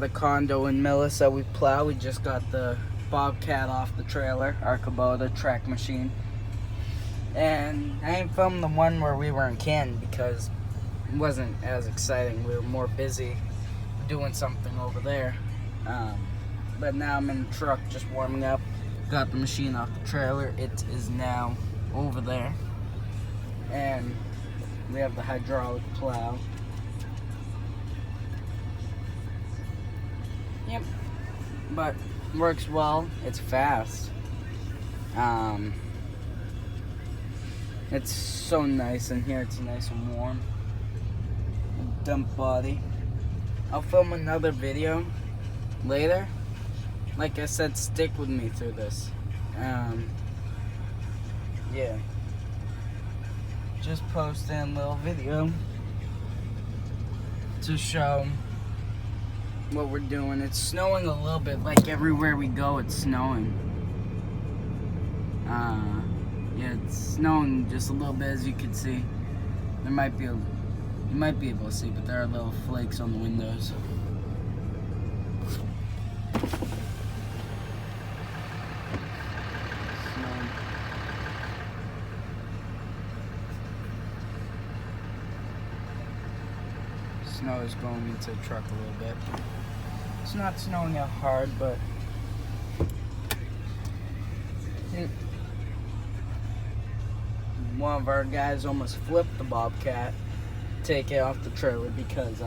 got a condo in Millis that we plow. We just got the Bobcat off the trailer, our Kubota track machine. And I ain't filmed the one where we were in Canton because it wasn't as exciting. We were more busy doing something over there. But now I'm in the truck just warming up. Got the machine off the trailer. It is now over there. And we have the hydraulic plow. Yep. But works well. It's fast. It's so nice in here. It's nice and warm. Dump body. I'll film another video later. Like I said, stick with me through this. Yeah. Just posting a little video to show what we're doing. It's snowing a little bit. Like everywhere we go, it's snowing. Yeah, it's snowing just a little bit, as you can see. There might be you might be able to see, but there are little flakes on the windows. Snow is going into the truck a little bit. It's not snowing out hard, but one of our guys almost flipped the Bobcat, take it off the trailer because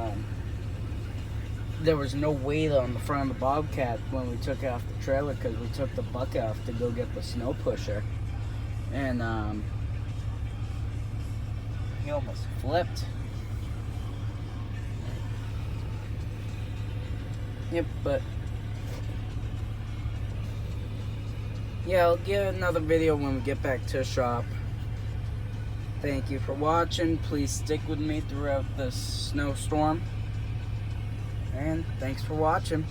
there was no weight on the front of the Bobcat when we took it off the trailer because we took the bucket off to go get the snow pusher, and he almost flipped. Yep, but yeah, I'll get another video when we get back to the shop. Thank you for watching. Please stick with me throughout this snowstorm. And thanks for watching.